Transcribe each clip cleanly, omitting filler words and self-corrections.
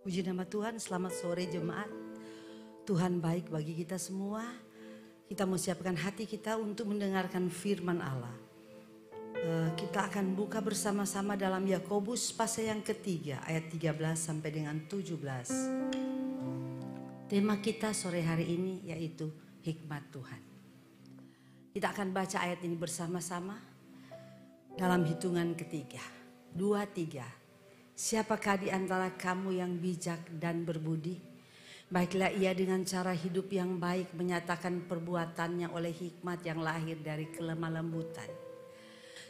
Puji nama Tuhan, selamat sore jemaat. Tuhan baik bagi kita semua. Kita mau siapkan hati kita untuk mendengarkan firman Allah. Kita akan buka bersama-sama dalam Yakobus pasal yang ketiga ayat 13 sampai dengan 17. Tema kita sore hari ini yaitu hikmat Tuhan. Kita akan baca ayat ini bersama-sama dalam hitungan ketiga. 2, 3. Siapakah di antara kamu yang bijak dan berbudi? Baiklah ia dengan cara hidup yang baik menyatakan perbuatannya oleh hikmat yang lahir dari kelemah lembutan.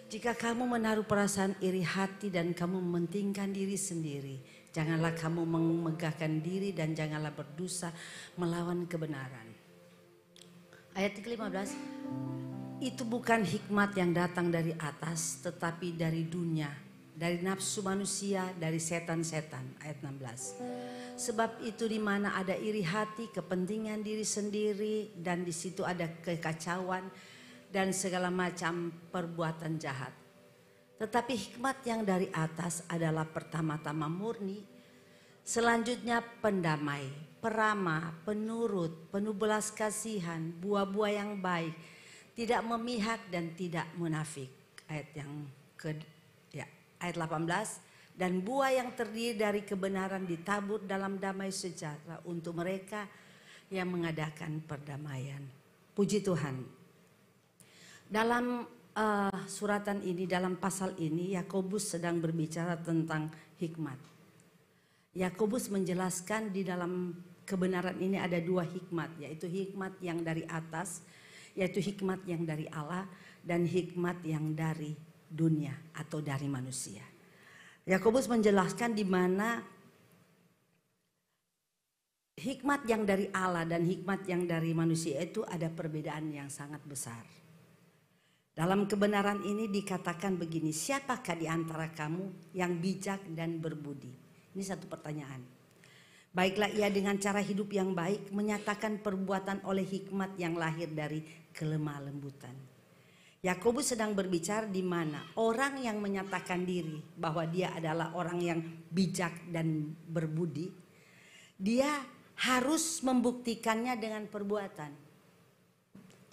Jika kamu menaruh perasaan iri hati dan kamu mementingkan diri sendiri, janganlah kamu memegahkan diri dan janganlah berdosa melawan kebenaran. Ayat ke-15, itu bukan hikmat yang datang dari atas tetapi dari dunia, dari nafsu manusia, dari setan-setan. Ayat 16. Sebab itu di mana ada iri hati, kepentingan diri sendiri, dan di situ ada kekacauan dan segala macam perbuatan jahat. Tetapi hikmat yang dari atas adalah pertama-tama murni, selanjutnya pendamai, peramah, penurut, penuh belas kasihan, buah-buah yang baik, tidak memihak dan tidak munafik. Ayat 18, dan buah yang terdiri dari kebenaran ditabur dalam damai sejahtera untuk mereka yang mengadakan perdamaian. Puji Tuhan. Dalam suratan ini, dalam pasal ini, Yakobus sedang berbicara tentang hikmat. Yakobus menjelaskan di dalam kebenaran ini ada dua hikmat, yaitu hikmat yang dari atas, yaitu hikmat yang dari Allah, dan hikmat yang dari dunia atau dari manusia. Yakobus menjelaskan di mana hikmat yang dari Allah dan hikmat yang dari manusia itu ada perbedaan yang sangat besar. Dalam kebenaran ini dikatakan begini, siapakah di antara kamu yang bijak dan berbudi? Ini satu pertanyaan. Baiklah ia dengan cara hidup yang baik menyatakan perbuatan oleh hikmat yang lahir dari kelemah lembutan. Yakobus sedang berbicara di mana orang yang menyatakan diri bahwa dia adalah orang yang bijak dan berbudi, dia harus membuktikannya dengan perbuatan.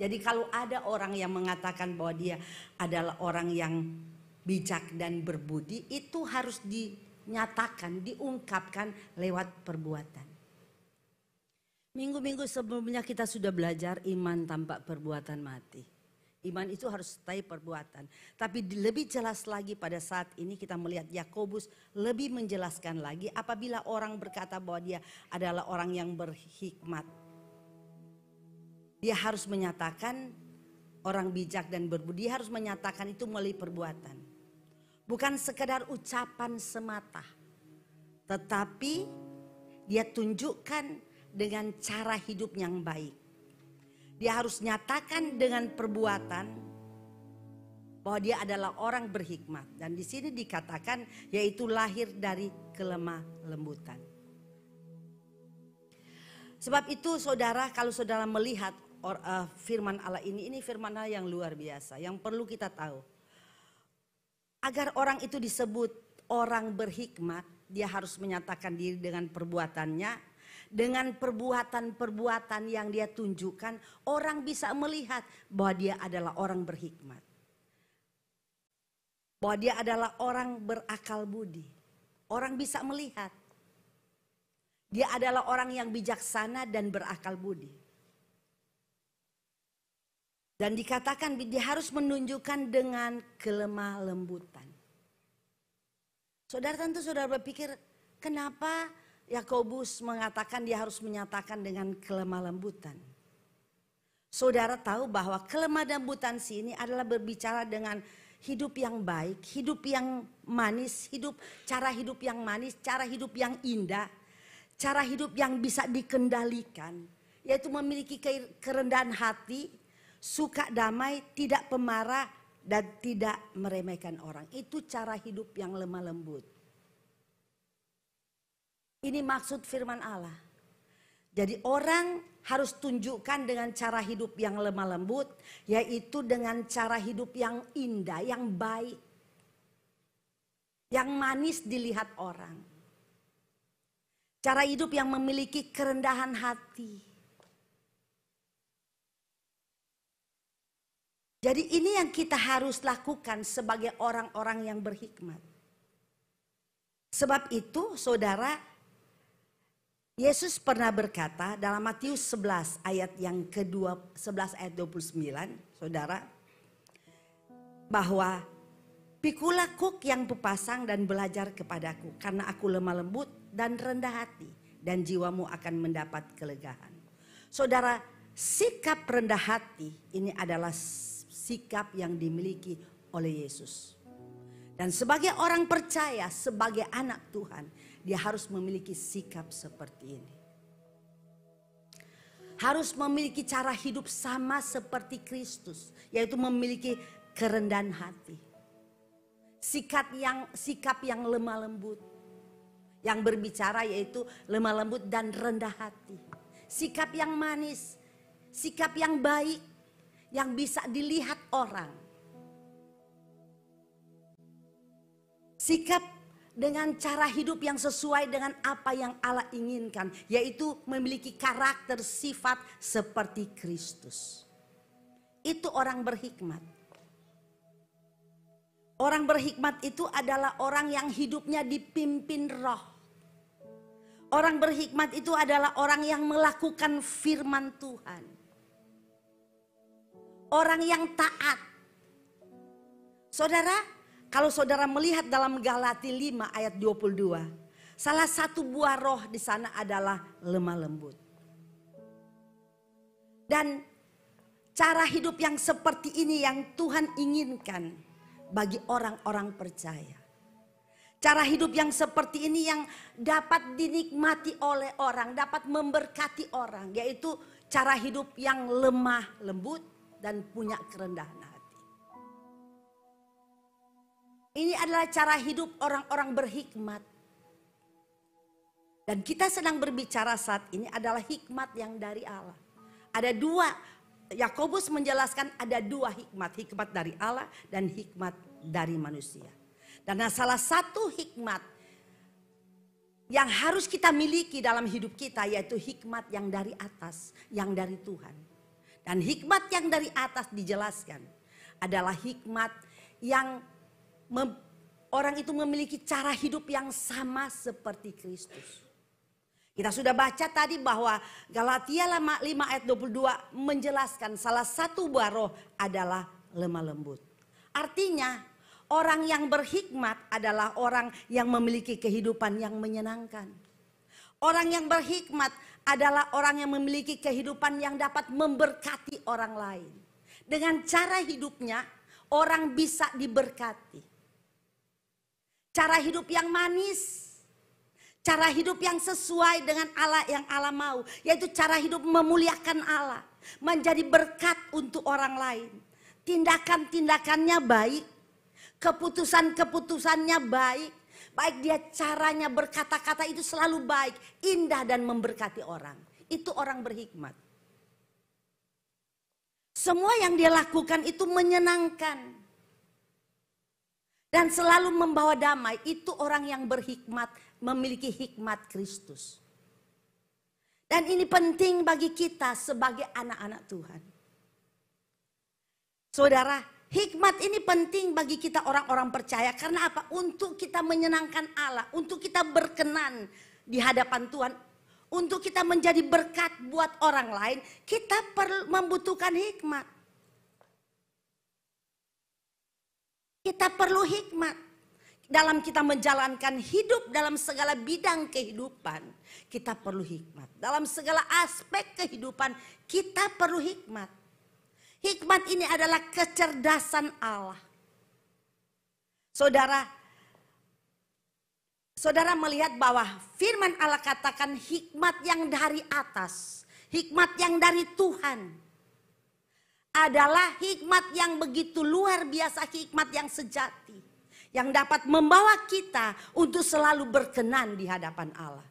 Jadi kalau ada orang yang mengatakan bahwa dia adalah orang yang bijak dan berbudi, itu harus dinyatakan, diungkapkan lewat perbuatan. Minggu-minggu sebelumnya kita sudah belajar iman tanpa perbuatan mati. Iman itu harus sertai perbuatan. Tapi lebih jelas lagi pada saat ini kita melihat Yakobus lebih menjelaskan lagi apabila orang berkata bahwa dia adalah orang yang berhikmat. Dia harus menyatakan orang bijak dan berbudi, dia harus menyatakan itu melalui perbuatan. Bukan sekedar ucapan semata. Tetapi dia tunjukkan dengan cara hidup yang baik. Dia harus nyatakan dengan perbuatan bahwa dia adalah orang berhikmat. Dan di sini dikatakan yaitu lahir dari kelemah lembutan. Sebab itu saudara, kalau saudara melihat firman Allah ini firman Allah yang luar biasa. Yang perlu kita tahu. Agar orang itu disebut orang berhikmat, dia harus menyatakan diri dengan perbuatannya. Dengan perbuatan-perbuatan yang dia tunjukkan, orang bisa melihat bahwa dia adalah orang berhikmat. Bahwa dia adalah orang berakal budi. Orang bisa melihat. Dia adalah orang yang bijaksana dan berakal budi. Dan dikatakan dia harus menunjukkan dengan kelemah lembutan. Saudara tentu saudara berpikir, kenapa Yakobus mengatakan dia harus menyatakan dengan kelemah lembutan. Saudara tahu bahwa kelemah lembutan sini adalah berbicara dengan hidup yang baik, hidup yang manis, cara hidup yang manis, cara hidup yang indah, cara hidup yang bisa dikendalikan, yaitu memiliki kerendahan hati, suka damai, tidak pemarah dan tidak meremehkan orang. Itu cara hidup yang lemah lembut. Ini maksud firman Allah. Jadi orang harus tunjukkan dengan cara hidup yang lemah lembut, yaitu dengan cara hidup yang indah, yang baik, yang manis dilihat orang. Cara hidup yang memiliki kerendahan hati. Jadi ini yang kita harus lakukan sebagai orang-orang yang berhikmat. Sebab itu saudara, Yesus pernah berkata dalam Matius 11 ayat yang kedua, 11 ayat 29, saudara, bahwa pikulah kuk yang kupasang dan belajar kepadaku, karena aku lemah lembut dan rendah hati, dan jiwamu akan mendapat kelegaan. Saudara, sikap rendah hati ini adalah sikap yang dimiliki oleh Yesus. Dan sebagai orang percaya, sebagai anak Tuhan, dia harus memiliki sikap seperti ini. Harus memiliki cara hidup sama seperti Kristus, yaitu memiliki kerendahan hati. Sikap yang lemah lembut. Yang berbicara yaitu lemah lembut dan rendah hati. Sikap yang manis, sikap yang baik, yang bisa dilihat orang. Sikap dengan cara hidup yang sesuai dengan apa yang Allah inginkan, yaitu memiliki karakter sifat seperti Kristus. Itu orang berhikmat. Orang berhikmat itu adalah orang yang hidupnya dipimpin Roh. Orang berhikmat itu adalah orang yang melakukan firman Tuhan. Orang yang taat. Saudara, kalau saudara melihat dalam Galati 5 ayat 22, salah satu buah roh di sana adalah lemah lembut. Dan cara hidup yang seperti ini yang Tuhan inginkan bagi orang-orang percaya. Cara hidup yang seperti ini yang dapat dinikmati oleh orang, dapat memberkati orang, yaitu cara hidup yang lemah lembut dan punya kerendahan hati. Ini adalah cara hidup orang-orang berhikmat. Dan kita sedang berbicara saat ini adalah hikmat yang dari Allah. Ada dua, Yakobus menjelaskan ada dua hikmat. Hikmat dari Allah dan hikmat dari manusia. Dan salah satu hikmat yang harus kita miliki dalam hidup kita yaitu hikmat yang dari atas, yang dari Tuhan. Dan hikmat yang dari atas dijelaskan adalah hikmat yang orang itu memiliki cara hidup yang sama seperti Kristus. Kita sudah baca tadi bahwa Galatia 5 ayat 22 menjelaskan salah satu buah roh adalah lemah lembut. Artinya orang yang berhikmat adalah orang yang memiliki kehidupan yang menyenangkan. Orang yang berhikmat adalah orang yang memiliki kehidupan yang dapat memberkati orang lain. Dengan cara hidupnya orang bisa diberkati. Cara hidup yang manis. Cara hidup yang sesuai dengan Allah yang Allah mau. Yaitu cara hidup memuliakan Allah. Menjadi berkat untuk orang lain. Tindakan-tindakannya baik. Keputusan-keputusannya baik. Baik dia caranya berkata-kata itu selalu baik. Indah dan memberkati orang. Itu orang berhikmat. Semua yang dia lakukan itu menyenangkan. Dan selalu membawa damai. Itu orang yang berhikmat. Memiliki hikmat Kristus. Dan ini penting bagi kita sebagai anak-anak Tuhan. Saudara, hikmat ini penting bagi kita orang-orang percaya. Karena apa? Untuk kita menyenangkan Allah. Untuk kita berkenan di hadapan Tuhan. Untuk kita menjadi berkat buat orang lain. Kita perlu membutuhkan hikmat. Kita perlu hikmat. Dalam kita menjalankan hidup dalam segala bidang kehidupan. Kita perlu hikmat. Dalam segala aspek kehidupan kita perlu hikmat. Hikmat ini adalah kecerdasan Allah. Saudara melihat bahwa firman Allah katakan hikmat yang dari atas. Hikmat yang dari Tuhan. Adalah hikmat yang begitu luar biasa, hikmat yang sejati. Yang dapat membawa kita untuk selalu berkenan di hadapan Allah.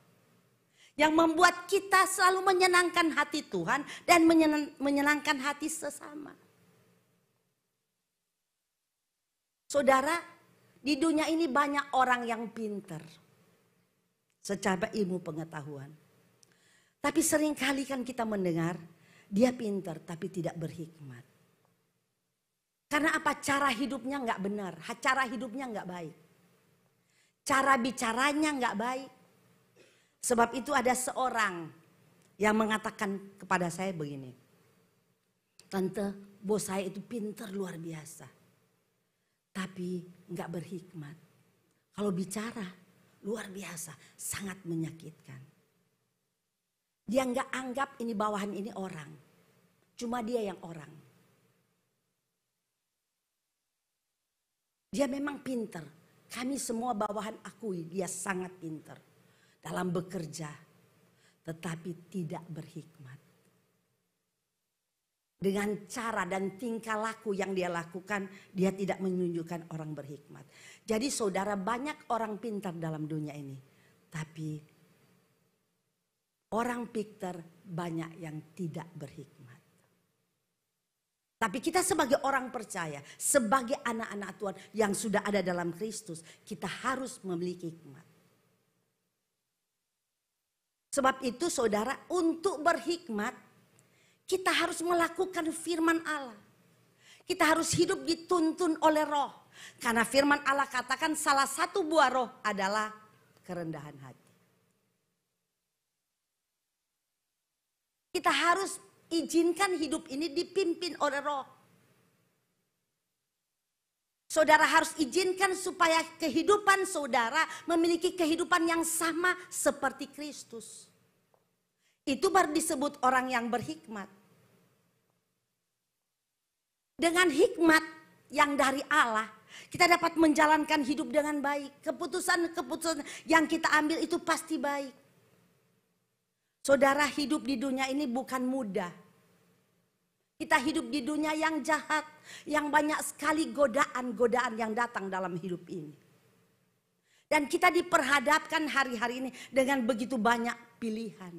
Yang membuat kita selalu menyenangkan hati Tuhan dan menyenangkan hati sesama. Saudara, di dunia ini banyak orang yang pintar. secara ilmu pengetahuan. Tapi seringkali kan kita mendengar dia pintar tapi tidak berhikmat. Karena apa? Cara hidupnya nggak benar, cara hidupnya nggak baik. Cara bicaranya nggak baik. Sebab itu ada seorang yang mengatakan kepada saya begini. Tante, bos saya itu pintar luar biasa. Tapi nggak berhikmat. Kalau bicara luar biasa, sangat menyakitkan. Dia nggak anggap ini bawahan ini orang. Cuma dia yang orang. Dia memang pintar. Kami semua bawahan akui dia sangat pintar dalam bekerja. Tetapi tidak berhikmat. Dengan cara dan tingkah laku yang dia lakukan, dia tidak menunjukkan orang berhikmat. Jadi saudara, banyak orang pintar dalam dunia ini. Tapi orang pintar banyak yang tidak berhikmat. Tapi kita sebagai orang percaya, sebagai anak-anak Tuhan yang sudah ada dalam Kristus, kita harus memiliki hikmat. Sebab itu saudara, untuk berhikmat, kita harus melakukan firman Allah. Kita harus hidup dituntun oleh roh. Karena firman Allah katakan salah satu buah roh adalah kerendahan hati. Kita harus izinkan hidup ini dipimpin oleh roh. Saudara harus izinkan supaya kehidupan saudara memiliki kehidupan yang sama seperti Kristus. Itu baru disebut orang yang berhikmat. Dengan hikmat yang dari Allah, kita dapat menjalankan hidup dengan baik. Keputusan-keputusan yang kita ambil itu pasti baik. Saudara, hidup di dunia ini bukan mudah. Kita hidup di dunia yang jahat, yang banyak sekali godaan-godaan yang datang dalam hidup ini. Dan kita diperhadapkan hari-hari ini dengan begitu banyak pilihan.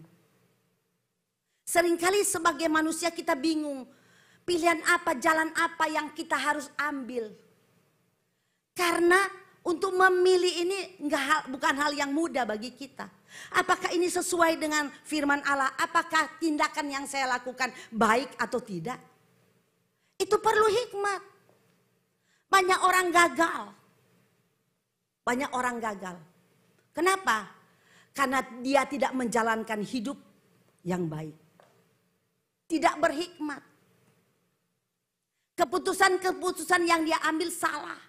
Seringkali sebagai manusia kita bingung. Pilihan apa, jalan apa yang kita harus ambil. Karena untuk memilih ini bukan hal yang mudah bagi kita. Apakah ini sesuai dengan firman Allah? Apakah tindakan yang saya lakukan baik atau tidak? Itu perlu hikmat. Banyak orang gagal. Banyak orang gagal. Kenapa? Karena dia tidak menjalankan hidup yang baik. Tidak berhikmat. Keputusan-keputusan yang dia ambil salah.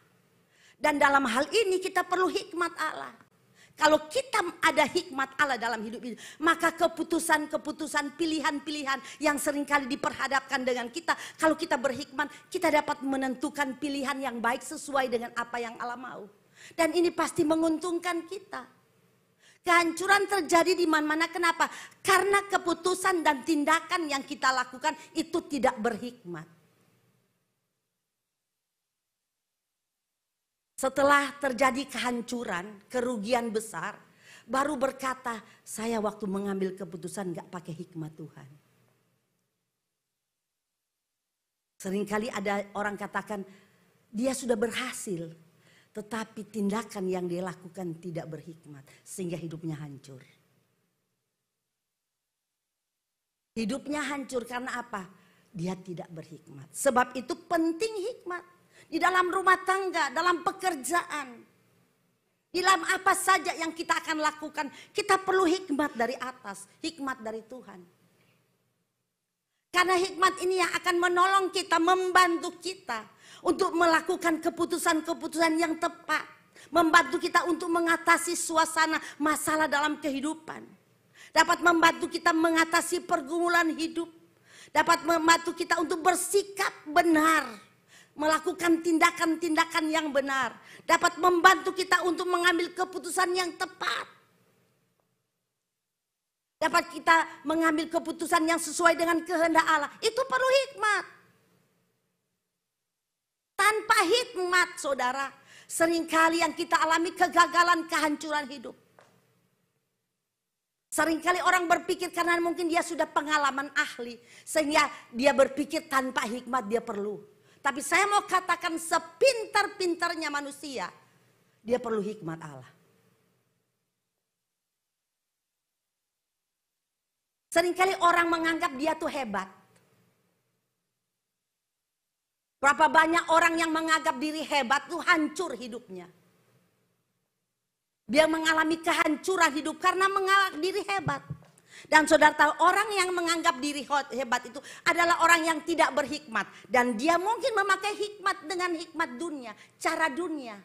Dan dalam hal ini kita perlu hikmat Allah. Kalau kita ada hikmat Allah dalam hidup ini, maka keputusan-keputusan, pilihan-pilihan yang seringkali diperhadapkan dengan kita, kalau kita berhikmat, kita dapat menentukan pilihan yang baik sesuai dengan apa yang Allah mau. Dan ini pasti menguntungkan kita. Kehancuran terjadi di mana-mana, kenapa? Karena keputusan dan tindakan yang kita lakukan itu tidak berhikmat. Setelah terjadi kehancuran, kerugian besar, baru berkata, saya waktu mengambil keputusan gak pakai hikmat Tuhan. Seringkali ada orang katakan, dia sudah berhasil, tetapi tindakan yang dia lakukan tidak berhikmat, sehingga hidupnya hancur. Hidupnya hancur karena apa? Dia tidak berhikmat. Sebab itu penting hikmat. Di dalam rumah tangga, dalam pekerjaan. Di dalam apa saja yang kita akan lakukan. Kita perlu hikmat dari atas. Hikmat dari Tuhan. Karena hikmat ini yang akan menolong kita, membantu kita. Untuk melakukan keputusan-keputusan yang tepat. Membantu kita untuk mengatasi suasana masalah dalam kehidupan. Dapat membantu kita mengatasi pergumulan hidup. Dapat membantu kita untuk bersikap benar. Melakukan tindakan-tindakan yang benar. Dapat membantu kita untuk mengambil keputusan yang tepat. Dapat kita mengambil keputusan yang sesuai dengan kehendak Allah. Itu perlu hikmat. Tanpa hikmat saudara, seringkali yang kita alami kegagalan, kehancuran hidup. Seringkali orang berpikir karena mungkin dia sudah pengalaman ahli. Sehingga dia berpikir tanpa hikmat dia perlu. Tapi saya mau katakan sepintar-pintarnya manusia, dia perlu hikmat Allah. Seringkali orang menganggap dia tuh hebat. Berapa banyak orang yang menganggap diri hebat tuh hancur hidupnya. Dia mengalami kehancuran hidup karena menganggap diri hebat. Dan saudara tahu, orang yang menganggap diri hebat itu adalah orang yang tidak berhikmat. Dan dia mungkin memakai hikmat dengan hikmat dunia, cara dunia.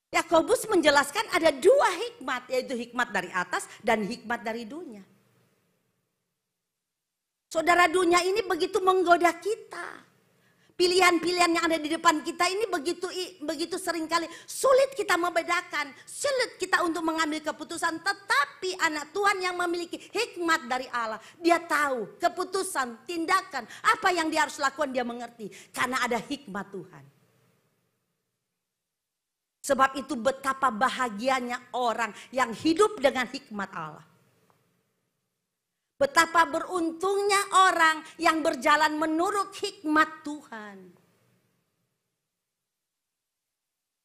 Yakobus menjelaskan ada dua hikmat, yaitu hikmat dari atas dan hikmat dari dunia. Saudara, dunia ini begitu menggoda kita. Pilihan-pilihan yang ada di depan kita ini begitu seringkali sulit kita membedakan. Sulit kita untuk mengambil keputusan. Tetapi anak Tuhan yang memiliki hikmat dari Allah, dia tahu keputusan, tindakan, apa yang dia harus lakukan, dia mengerti. Karena ada hikmat Tuhan. Sebab itu betapa bahagianya orang yang hidup dengan hikmat Allah. Betapa beruntungnya orang yang berjalan menurut hikmat Tuhan.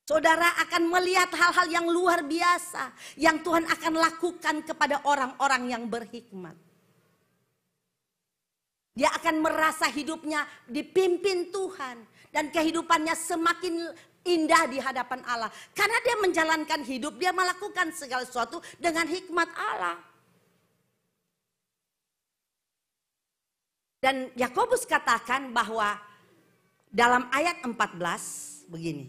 Saudara akan melihat hal-hal yang luar biasa yang Tuhan akan lakukan kepada orang-orang yang berhikmat. Dia akan merasa hidupnya dipimpin Tuhan dan kehidupannya semakin indah di hadapan Allah. Karena dia menjalankan hidup, dia melakukan segala sesuatu dengan hikmat Allah. Dan Yakobus katakan bahwa dalam ayat 14 begini.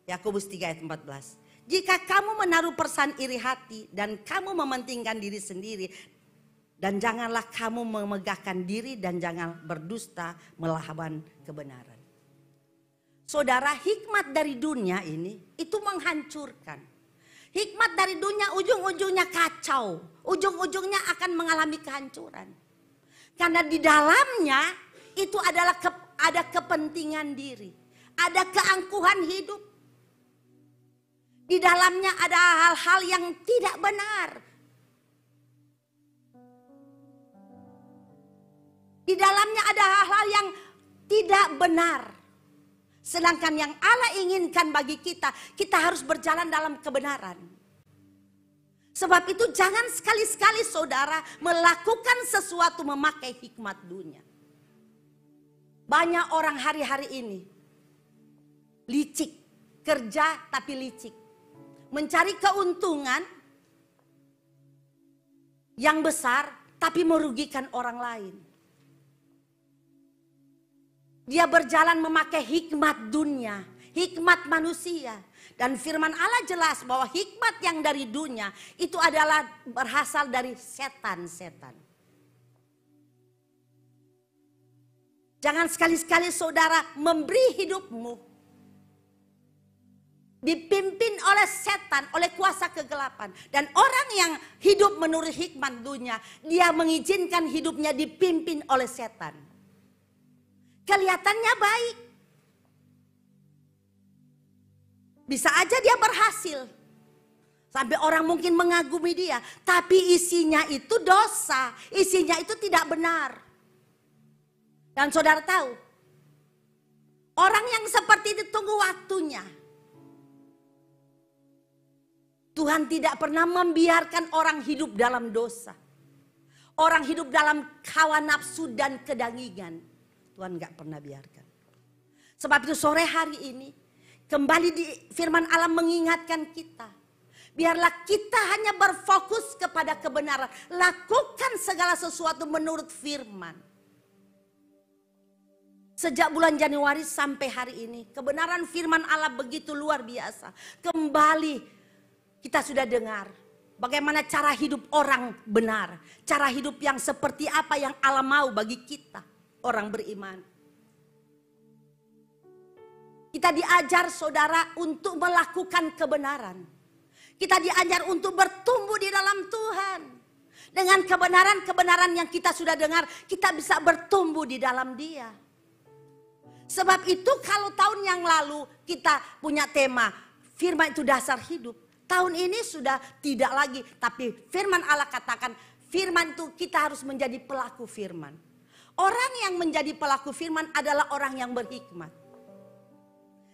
Yakobus 3 ayat 14. Jika kamu menaruh perasaan iri hati dan kamu mementingkan diri sendiri, dan janganlah kamu memegahkan diri dan jangan berdusta melawan kebenaran. Saudara, hikmat dari dunia ini itu menghancurkan. Hikmat dari dunia ujung-ujungnya kacau. Ujung-ujungnya akan mengalami kehancuran. Karena di dalamnya itu adalah ada kepentingan diri. Ada keangkuhan hidup. Di dalamnya ada hal-hal yang tidak benar. Di dalamnya ada hal-hal yang tidak benar. Sedangkan yang Allah inginkan bagi kita, kita harus berjalan dalam kebenaran. Sebab itu jangan sekali-sekali saudara melakukan sesuatu memakai hikmat dunia. Banyak orang hari-hari ini licik, kerja tapi licik. Mencari keuntungan yang besar tapi merugikan orang lain. Dia berjalan memakai hikmat dunia, hikmat manusia. Dan firman Allah jelas bahwa hikmat yang dari dunia itu adalah berasal dari setan-setan. Jangan sekali-sekali saudara memberi hidupmu dipimpin oleh setan, oleh kuasa kegelapan. Dan orang yang hidup menurut hikmat dunia, dia mengizinkan hidupnya dipimpin oleh setan. Kelihatannya baik. Bisa aja dia berhasil. Sampai orang mungkin mengagumi dia. Tapi isinya itu dosa. Isinya itu tidak benar. Dan saudara tahu. Orang yang seperti itu tunggu waktunya. Tuhan tidak pernah membiarkan orang hidup dalam dosa. Orang hidup dalam hawa nafsu dan kedangingan. Tuhan gak pernah biarkan. Sebab itu sore hari ini. Kembali di firman Allah mengingatkan kita. Biarlah kita hanya berfokus kepada kebenaran. Lakukan segala sesuatu menurut firman. Sejak bulan Januari sampai hari ini. Kebenaran firman Allah begitu luar biasa. Kembali kita sudah dengar. Bagaimana cara hidup orang benar. Cara hidup yang seperti apa yang Allah mau bagi kita. Orang beriman. Kita diajar saudara untuk melakukan kebenaran. Kita diajar untuk bertumbuh di dalam Tuhan. Dengan kebenaran-kebenaran yang kita sudah dengar, kita bisa bertumbuh di dalam Dia. Sebab itu kalau tahun yang lalu kita punya tema, firman itu dasar hidup. Tahun ini sudah tidak lagi, tapi firman Allah katakan, firman itu kita harus menjadi pelaku firman. Orang yang menjadi pelaku firman adalah orang yang berhikmat.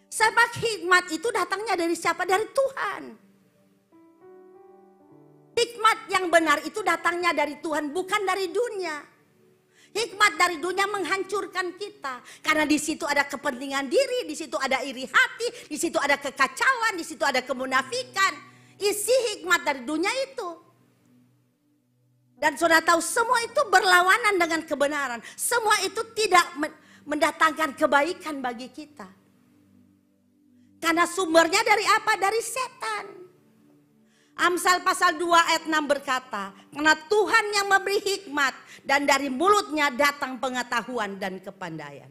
Sebab hikmat itu datangnya dari siapa? Dari Tuhan. hikmat yang benar itu datangnya dari Tuhan, bukan dari dunia. Hikmat dari dunia menghancurkan kita. Karena di situ ada kepentingan diri, di situ ada iri hati, di situ ada kekacauan, di situ ada kemunafikan. Isi hikmat dari dunia itu. Dan saudara tahu semua itu berlawanan dengan kebenaran. Semua itu tidak mendatangkan kebaikan bagi kita. Karena sumbernya dari apa? Dari setan. Amsal pasal 2 ayat 6 berkata, karena Tuhan yang memberi hikmat dan dari mulutnya datang pengetahuan dan kepandaian.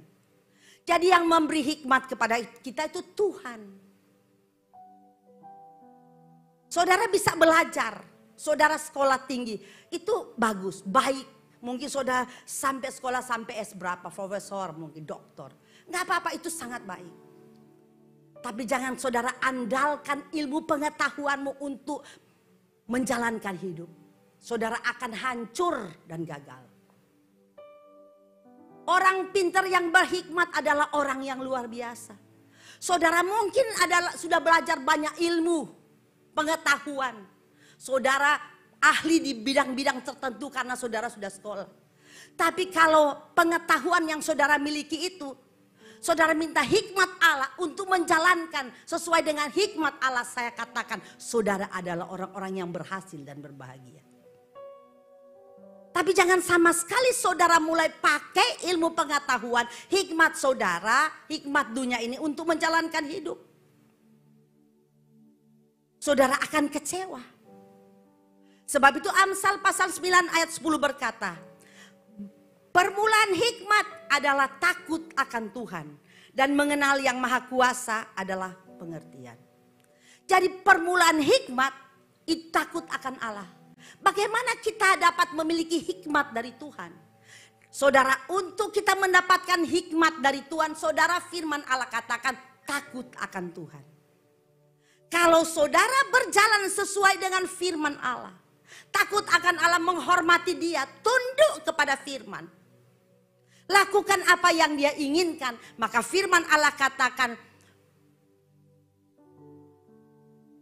Jadi yang memberi hikmat kepada kita itu Tuhan. Saudara bisa belajar, saudara sekolah tinggi, itu bagus, baik. Mungkin saudara sampai sekolah sampai S berapa, profesor, mungkin doktor. Nggak apa-apa, itu sangat baik. Tapi jangan saudara andalkan ilmu pengetahuanmu untuk menjalankan hidup. Saudara akan hancur dan gagal. Orang pintar yang berhikmat adalah orang yang luar biasa. Saudara mungkin sudah belajar banyak ilmu, pengetahuan. Saudara ahli di bidang-bidang tertentu karena saudara sudah sekolah. Tapi kalau pengetahuan yang saudara miliki itu, saudara minta hikmat Allah untuk menjalankan sesuai dengan hikmat Allah, saya katakan saudara adalah orang-orang yang berhasil dan berbahagia. Tapi jangan sama sekali saudara mulai pakai ilmu pengetahuan, hikmat saudara, hikmat dunia ini untuk menjalankan hidup. Saudara akan kecewa. Sebab itu Amsal pasal 9 ayat 10 berkata, permulaan hikmat adalah takut akan Tuhan. Dan mengenal yang maha kuasa adalah pengertian. Jadi permulaan hikmat itu takut akan Allah. Bagaimana kita dapat memiliki hikmat dari Tuhan? Saudara, untuk kita mendapatkan hikmat dari Tuhan, saudara, firman Allah katakan takut akan Tuhan. Kalau saudara berjalan sesuai dengan firman Allah, takut akan Allah, menghormati Dia, tunduk kepada firman, lakukan apa yang Dia inginkan, maka firman Allah katakan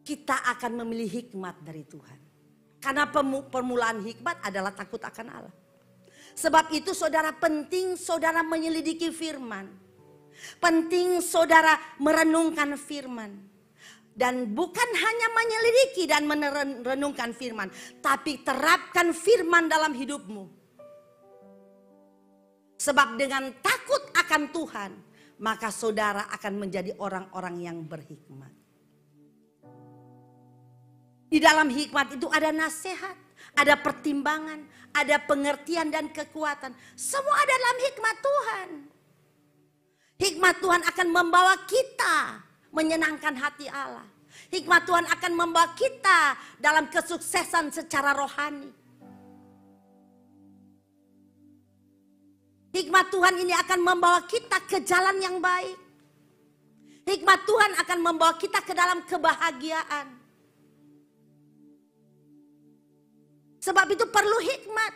kita akan memilih hikmat dari Tuhan. Karena permulaan hikmat adalah takut akan Allah. Sebab itu saudara, penting saudara menyelidiki firman. Penting saudara merenungkan firman. Dan bukan hanya menyelidiki dan merenungkan firman, tapi terapkan firman dalam hidupmu. Sebab dengan takut akan Tuhan, maka saudara akan menjadi orang-orang yang berhikmat. Di dalam hikmat itu ada nasihat, ada pertimbangan, ada pengertian dan kekuatan. Semua ada dalam hikmat Tuhan. Hikmat Tuhan akan membawa kita menyenangkan hati Allah. Hikmat Tuhan akan membawa kita dalam kesuksesan secara rohani. Hikmat Tuhan ini akan membawa kita ke jalan yang baik. Hikmat Tuhan akan membawa kita ke dalam kebahagiaan. Sebab itu perlu hikmat.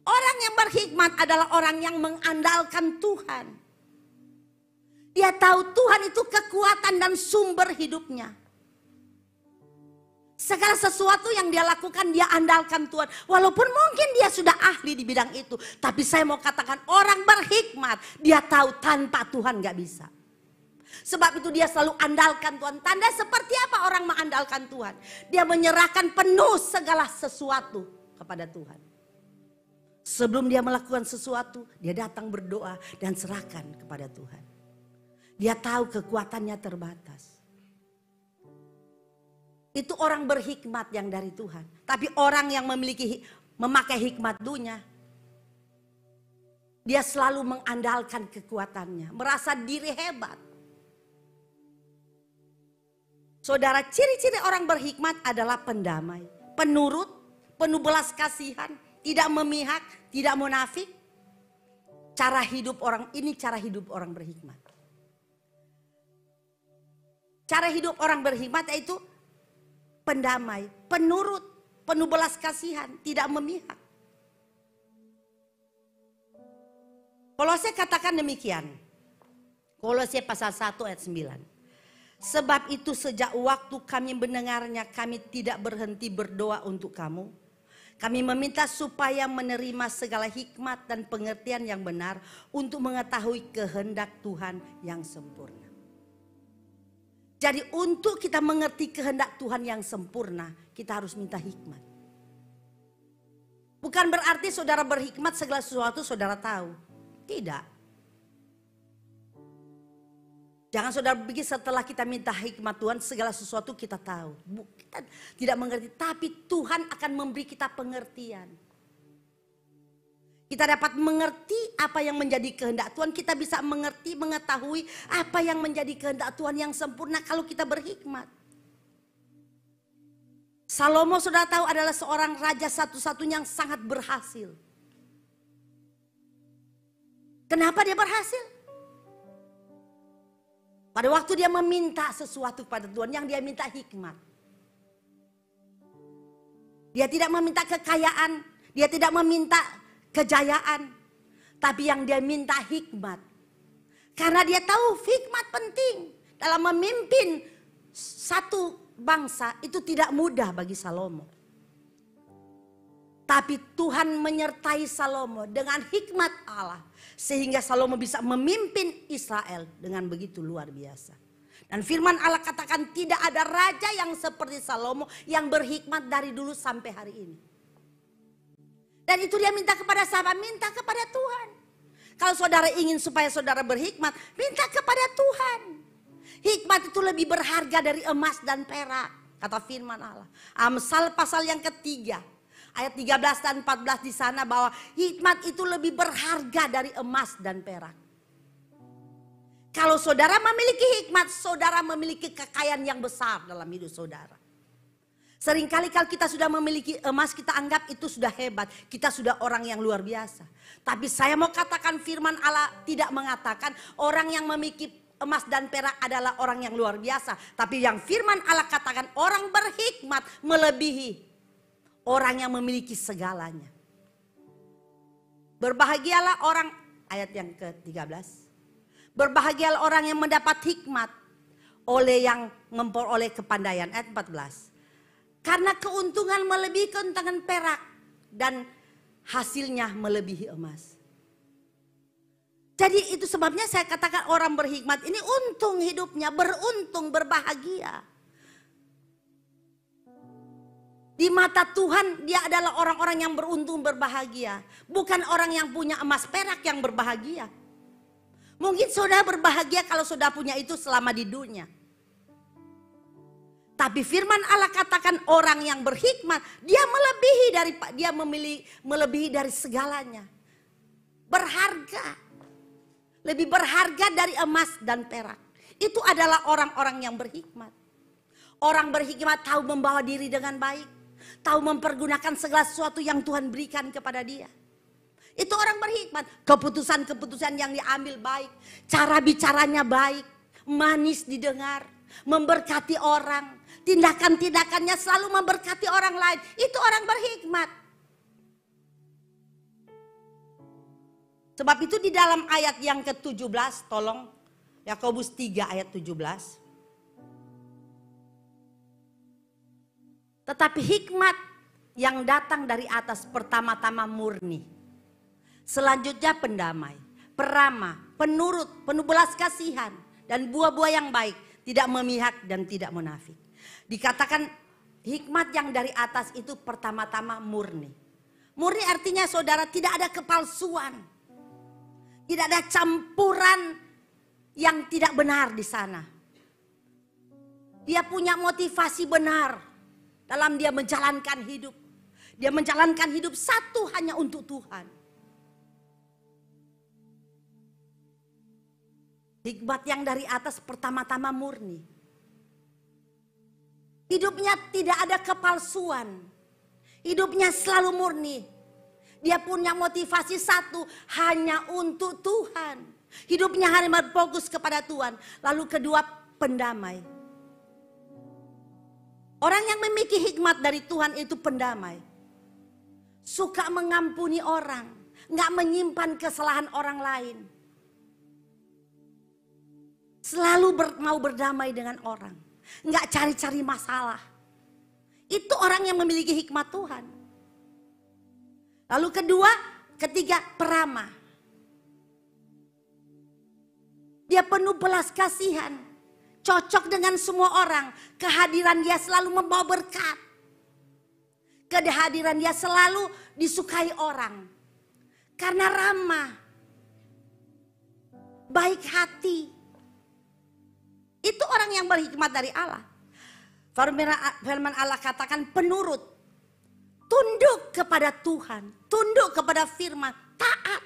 Orang yang berhikmat adalah orang yang mengandalkan Tuhan. Dia tahu Tuhan itu kekuatan dan sumber hidupnya. Segala sesuatu yang dia lakukan, dia andalkan Tuhan. Walaupun mungkin dia sudah ahli di bidang itu. Tapi saya mau katakan orang berhikmat, dia tahu tanpa Tuhan gak bisa. Sebab itu dia selalu andalkan Tuhan. Tanda seperti apa orang mengandalkan Tuhan? Dia menyerahkan penuh segala sesuatu kepada Tuhan. Sebelum dia melakukan sesuatu, dia datang berdoa dan serahkan kepada Tuhan. Dia tahu kekuatannya terbatas. Itu orang berhikmat yang dari Tuhan. Tapi orang yang memakai hikmat dunia, dia selalu mengandalkan kekuatannya, merasa diri hebat. Saudara, ciri-ciri orang berhikmat adalah pendamai, penurut, penuh belas kasihan, tidak memihak, tidak munafik. Cara hidup orang ini, cara hidup orang berhikmat. Cara hidup orang berhikmat yaitu pendamai, penurut, penuh belas kasihan, tidak memihak. Kolose katakan demikian. Kolose pasal 1 ayat 9. Sebab itu sejak waktu kami mendengarnya, kami tidak berhenti berdoa untuk kamu. Kami meminta supaya menerima segala hikmat dan pengertian yang benar untuk mengetahui kehendak Tuhan yang sempurna. Jadi untuk kita mengerti kehendak Tuhan yang sempurna, kita harus minta hikmat. Bukan berarti saudara berhikmat segala sesuatu saudara tahu. Tidak. Jangan saudara pikir setelah kita minta hikmat Tuhan segala sesuatu kita tahu. Kita tidak mengerti, tapi Tuhan akan memberi kita pengertian. Kita dapat mengerti apa yang menjadi kehendak Tuhan. Kita bisa mengerti, mengetahui apa yang menjadi kehendak Tuhan yang sempurna kalau kita berhikmat. Salomo saudara tahu adalah seorang raja satu-satunya yang sangat berhasil. Kenapa dia berhasil? Pada waktu dia meminta sesuatu pada Tuhan, yang dia minta hikmat. Dia tidak meminta kekayaan, dia tidak meminta kejayaan, tapi yang dia minta hikmat. Karena dia tahu hikmat penting dalam memimpin satu bangsa, itu tidak mudah bagi Salomo. Tapi Tuhan menyertai Salomo dengan hikmat Allah. Sehingga Salomo bisa memimpin Israel dengan begitu luar biasa. Dan firman Allah katakan tidak ada raja yang seperti Salomo yang berhikmat dari dulu sampai hari ini. Dan itu dia minta kepada siapa? Minta kepada Tuhan. Kalau saudara ingin supaya saudara berhikmat, minta kepada Tuhan. Hikmat itu lebih berharga dari emas dan perak, kata firman Allah. Amsal pasal yang ketiga. Ayat 13 dan 14 di sana bahwa hikmat itu lebih berharga dari emas dan perak. Kalau saudara memiliki hikmat, saudara memiliki kekayaan yang besar dalam hidup saudara. Seringkali kalau kita sudah memiliki emas, kita anggap itu sudah hebat. Kita sudah orang yang luar biasa. Tapi saya mau katakan firman Allah tidak mengatakan orang yang memiliki emas dan perak adalah orang yang luar biasa. Tapi yang firman Allah katakan orang berhikmat melebihi orang yang memiliki segalanya. Berbahagialah orang, ayat yang ke-13. Berbahagialah orang yang mendapat hikmat oleh yang memperoleh kepandaian. Ayat 14. Karena keuntungan melebihi keuntungan perak dan hasilnya melebihi emas. Jadi itu sebabnya saya katakan orang berhikmat ini untung hidupnya, beruntung, berbahagia. Di mata Tuhan dia adalah orang-orang yang beruntung berbahagia. Bukan orang yang punya emas perak yang berbahagia. Mungkin saudara berbahagia kalau saudara punya itu selama di dunia. Tapi firman Allah katakan orang yang berhikmat dia melebihi dari segalanya. Berharga. Lebih berharga dari emas dan perak. Itu adalah orang-orang yang berhikmat. Orang berhikmat tahu membawa diri dengan baik. Tahu mempergunakan segala sesuatu yang Tuhan berikan kepada dia. Itu orang berhikmat. Keputusan-keputusan yang diambil baik. Cara bicaranya baik. Manis didengar. Memberkati orang. Tindakan-tindakannya selalu memberkati orang lain. Itu orang berhikmat. Sebab itu di dalam ayat yang ke-17. Tolong Yakobus 3 ayat 17. Tetapi hikmat yang datang dari atas pertama-tama murni. Selanjutnya pendamai, peramah, penurut, penuh belas kasihan. Dan buah-buah yang baik, tidak memihak dan tidak munafik. Dikatakan hikmat yang dari atas itu pertama-tama murni. Murni artinya saudara tidak ada kepalsuan. Tidak ada campuran yang tidak benar di sana. Dia punya motivasi benar. Dalam dia menjalankan hidup. Dia menjalankan hidup satu hanya untuk Tuhan. Hikmat yang dari atas pertama-tama murni. Hidupnya tidak ada kepalsuan. Hidupnya selalu murni. Dia punya motivasi satu hanya untuk Tuhan. Hidupnya hanya berfokus kepada Tuhan. Lalu kedua pendamai. Orang yang memiliki hikmat dari Tuhan itu pendamai. Suka mengampuni orang. Nggak menyimpan kesalahan orang lain. Selalu mau berdamai dengan orang. Nggak cari-cari masalah. Itu orang yang memiliki hikmat Tuhan. Lalu ketiga, peramah. Dia penuh belas kasihan. Cocok dengan semua orang. Kehadiran dia selalu membawa berkat. Kehadiran dia selalu disukai orang. Karena ramah. Baik hati. Itu orang yang berhikmat dari Allah. Firman Allah katakan penurut. Tunduk kepada Tuhan. Tunduk kepada firman. Taat.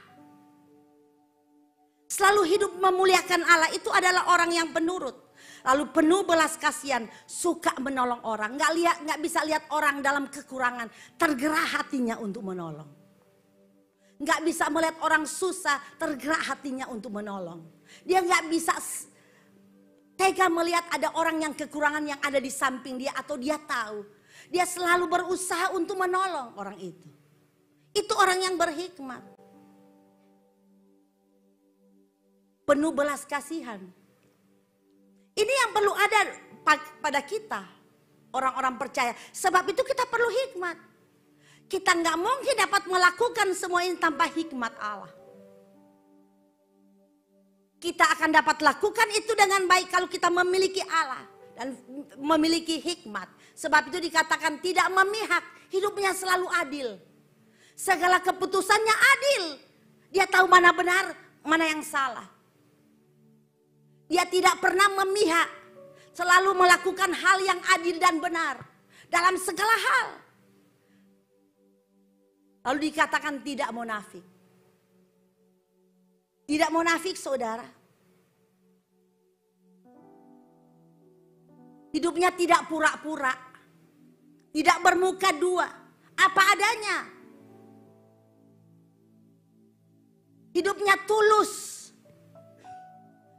Selalu hidup memuliakan Allah. Itu adalah orang yang penurut. Lalu penuh belas kasihan. Suka menolong orang. Nggak bisa lihat orang dalam kekurangan. Tergerak hatinya untuk menolong. Nggak bisa melihat orang susah. Tergerak hatinya untuk menolong. Dia nggak bisa tega melihat ada orang yang kekurangan yang ada di samping dia atau dia tahu. Dia selalu berusaha untuk menolong orang itu. Itu orang yang berhikmat. Penuh belas kasihan. Ini yang perlu ada pada kita. Orang-orang percaya. Sebab itu kita perlu hikmat. Kita nggak mungkin dapat melakukan semua ini tanpa hikmat Allah. Kita akan dapat lakukan itu dengan baik kalau kita memiliki Allah dan memiliki hikmat. Sebab itu dikatakan tidak memihak, hidupnya selalu adil. Segala keputusannya adil. Dia tahu mana benar, mana yang salah. Dia tidak pernah memihak, selalu melakukan hal yang adil dan benar dalam segala hal. Lalu dikatakan tidak munafik. Tidak munafik saudara. Hidupnya tidak pura-pura. Tidak bermuka dua. Apa adanya. Hidupnya tulus.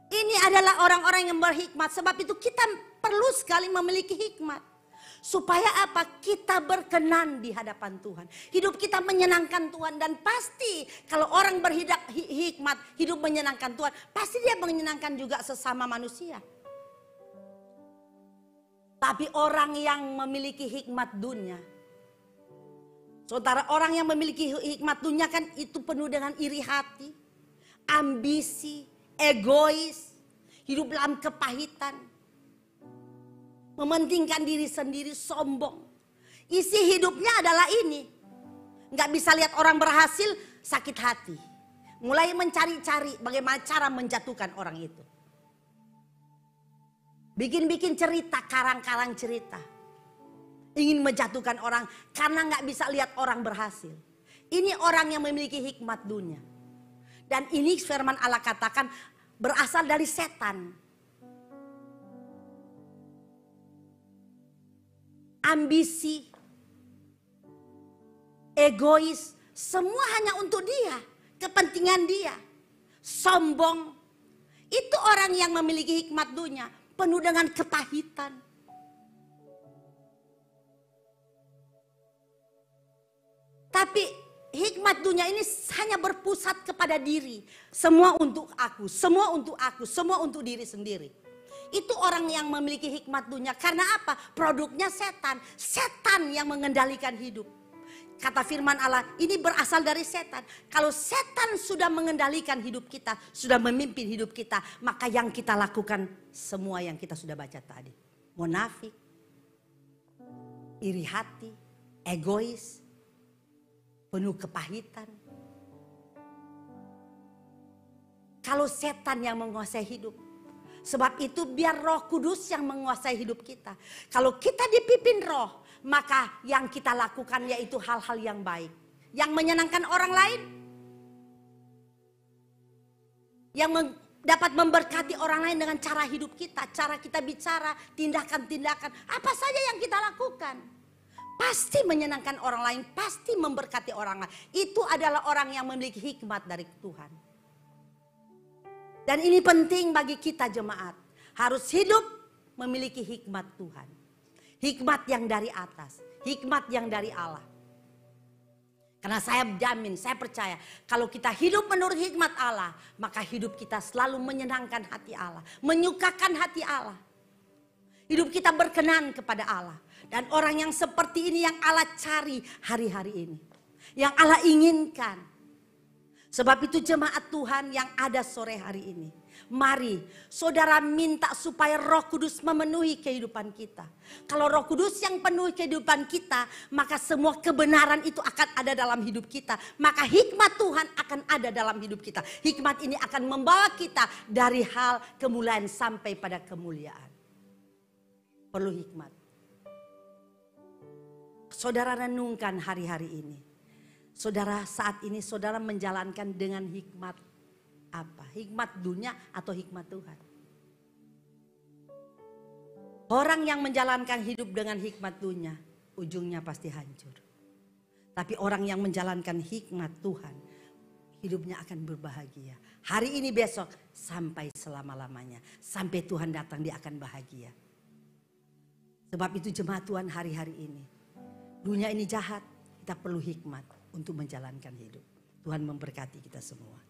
Ini adalah orang-orang yang berhikmat. Sebab itu kita perlu sekali memiliki hikmat. Supaya apa? Kita berkenan di hadapan Tuhan. Hidup kita menyenangkan Tuhan. Dan pasti kalau orang hikmat, hidup menyenangkan Tuhan. Pasti dia menyenangkan juga sesama manusia. Tapi orang yang memiliki hikmat dunia. Saudara, orang yang memiliki hikmat dunia kan itu penuh dengan iri hati. Ambisi, egois. Hidup dalam kepahitan. Mementingkan diri sendiri, sombong. Isi hidupnya adalah ini. Nggak bisa lihat orang berhasil, sakit hati. Mulai mencari-cari bagaimana cara menjatuhkan orang itu. Bikin-bikin cerita, karang-karang cerita. Ingin menjatuhkan orang karena nggak bisa lihat orang berhasil. Ini orang yang memiliki hikmat dunia. Dan ini firman Allah katakan berasal dari setan. Ambisi, egois, semua hanya untuk dia, kepentingan dia, sombong. Itu orang yang memiliki hikmat dunia, penuh dengan kepahitan. Tapi hikmat dunia ini hanya berpusat kepada diri, semua untuk aku, semua untuk aku, semua untuk diri sendiri. Itu orang yang memiliki hikmat dunia. Karena apa? Produknya setan. Setan yang mengendalikan hidup. Kata firman Allah, ini berasal dari setan. Kalau setan sudah mengendalikan hidup kita, sudah memimpin hidup kita, maka yang kita lakukan semua yang kita sudah baca tadi. Munafik, iri hati, egois, penuh kepahitan. Kalau setan yang menguasai hidup, sebab itu biar Roh Kudus yang menguasai hidup kita. Kalau kita dipimpin Roh, maka yang kita lakukan yaitu hal-hal yang baik. Yang menyenangkan orang lain. Yang dapat memberkati orang lain dengan cara hidup kita. Cara kita bicara, tindakan-tindakan. Apa saja yang kita lakukan. Pasti menyenangkan orang lain, pasti memberkati orang lain. Itu adalah orang yang memiliki hikmat dari Tuhan. Dan ini penting bagi kita jemaat. Harus hidup memiliki hikmat Tuhan. Hikmat yang dari atas. Hikmat yang dari Allah. Karena saya jamin, saya percaya kalau kita hidup menurut hikmat Allah, maka hidup kita selalu menyenangkan hati Allah, menyukakan hati Allah. Hidup kita berkenan kepada Allah. Dan orang yang seperti ini yang Allah cari hari-hari ini. Yang Allah inginkan. Sebab itu jemaat Tuhan yang ada sore hari ini. Mari saudara minta supaya Roh Kudus memenuhi kehidupan kita. Kalau Roh Kudus yang penuhi kehidupan kita, maka semua kebenaran itu akan ada dalam hidup kita. Maka hikmat Tuhan akan ada dalam hidup kita. Hikmat ini akan membawa kita dari hal kemuliaan sampai pada kemuliaan. Perlu hikmat. Saudara renungkan hari-hari ini. Saudara saat ini saudara menjalankan dengan hikmat apa? Hikmat dunia atau hikmat Tuhan? Orang yang menjalankan hidup dengan hikmat dunia, ujungnya pasti hancur. Tapi orang yang menjalankan hikmat Tuhan, hidupnya akan berbahagia. Hari ini besok sampai selama-lamanya. Sampai Tuhan datang dia akan bahagia. Sebab itu jemaat Tuhan hari-hari ini. Dunia ini jahat, kita perlu hikmat untuk menjalankan hidup. Tuhan memberkati kita semua.